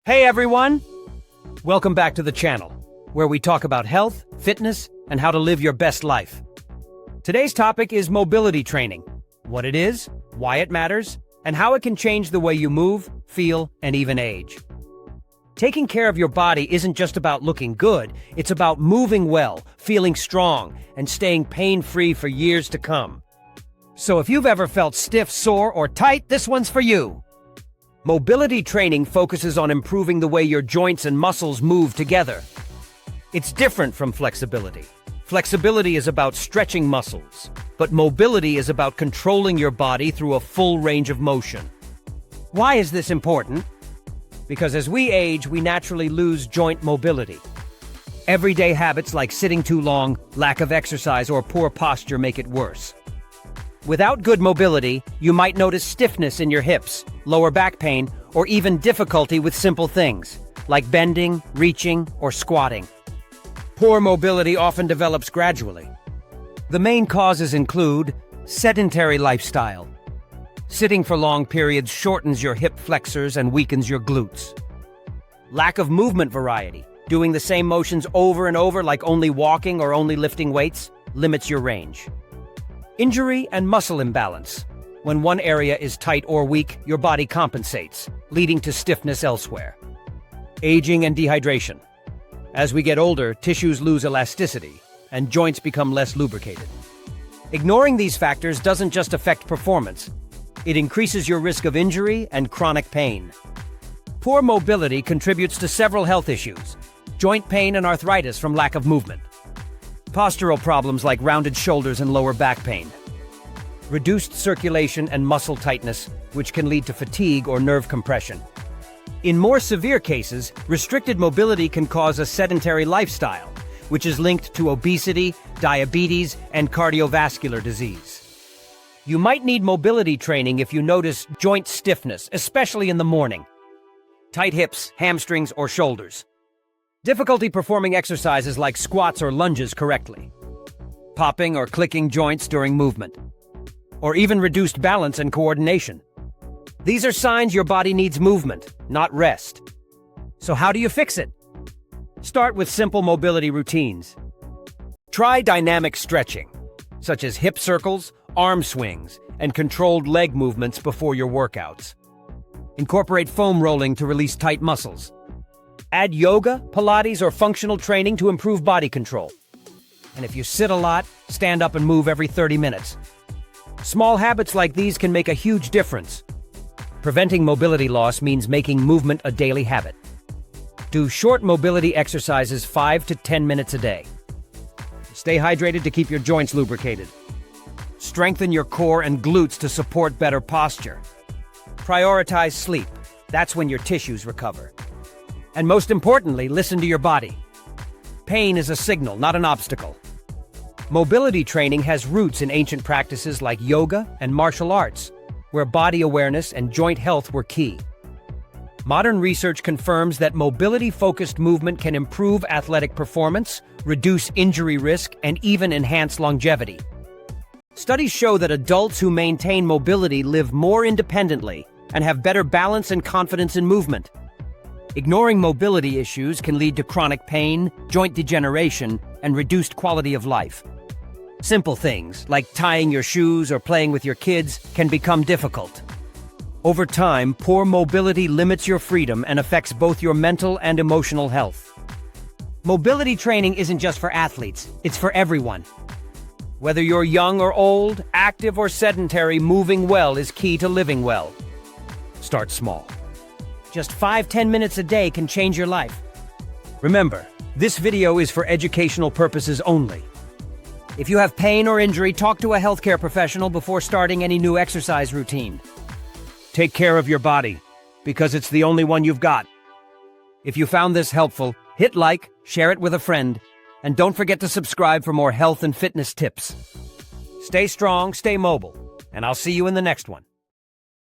Hey everyone! Welcome back to the channel, where we talk about health, fitness, and how to live your best life. Today's topic is mobility training. What it is, why it matters, and how it can change the way you move, feel, and even age. Taking care of your body isn't just about looking good, it's about moving well, feeling strong, and staying pain-free for years to come. So if you've ever felt stiff, sore, or tight, this one's for you. Mobility training focuses on improving the way your joints and muscles move together. It's different from flexibility. Flexibility is about stretching muscles, but mobility is about controlling your body through a full range of motion. Why is this important? Because as we age, we naturally lose joint mobility. Everyday habits like sitting too long, lack of exercise, or poor posture make it worse. Without good mobility, you might notice stiffness in your hips, lower back pain, or even difficulty with simple things, like bending, reaching, or squatting. Poor mobility often develops gradually. The main causes include sedentary lifestyle. Sitting for long periods shortens your hip flexors and weakens your glutes. Lack of movement variety. Doing the same motions over and over, like only walking or only lifting weights, limits your range. Injury and muscle imbalance. When one area is tight or weak, your body compensates, leading to stiffness elsewhere. Aging and dehydration. As we get older, tissues lose elasticity, and joints become less lubricated. Ignoring these factors doesn't just affect performance, it increases your risk of injury and chronic pain. Poor mobility contributes to several health issues: joint pain and arthritis from lack of movement. Postural problems like rounded shoulders and lower back pain. Reduced circulation and muscle tightness, which can lead to fatigue or nerve compression. In more severe cases, restricted mobility can cause a sedentary lifestyle, which is linked to obesity, diabetes, and cardiovascular disease. You might need mobility training if you notice joint stiffness, especially in the morning. Tight hips, hamstrings, or shoulders. Difficulty performing exercises like squats or lunges correctly. Popping or clicking joints during movement. Or even reduced balance and coordination. These are signs your body needs movement, not rest. So how do you fix it? Start with simple mobility routines. Try dynamic stretching, such as hip circles, arm swings, and controlled leg movements before your workouts. Incorporate foam rolling to release tight muscles. Add yoga, Pilates, or functional training to improve body control. And if you sit a lot, stand up and move every 30 minutes. Small habits like these can make a huge difference. Preventing mobility loss means making movement a daily habit. Do short mobility exercises 5 to 10 minutes a day. Stay hydrated to keep your joints lubricated. Strengthen your core and glutes to support better posture. Prioritize sleep. That's when your tissues recover. And most importantly, listen to your body. Pain is a signal, not an obstacle. Mobility training has roots in ancient practices like yoga and martial arts, where body awareness and joint health were key. Modern research confirms that mobility-focused movement can improve athletic performance, reduce injury risk, and even enhance longevity. Studies show that adults who maintain mobility live more independently and have better balance and confidence in movement. Ignoring mobility issues can lead to chronic pain, joint degeneration, and reduced quality of life. Simple things, like tying your shoes or playing with your kids, can become difficult. Over time, poor mobility limits your freedom and affects both your mental and emotional health. Mobility training isn't just for athletes, it's for everyone. Whether you're young or old, active or sedentary, moving well is key to living well. Start small. Just 5-10 minutes a day can change your life. Remember, this video is for educational purposes only. If you have pain or injury, talk to a healthcare professional before starting any new exercise routine. Take care of your body, because it's the only one you've got. If you found this helpful, hit like, share it with a friend, and don't forget to subscribe for more health and fitness tips. Stay strong, stay mobile, and I'll see you in the next one.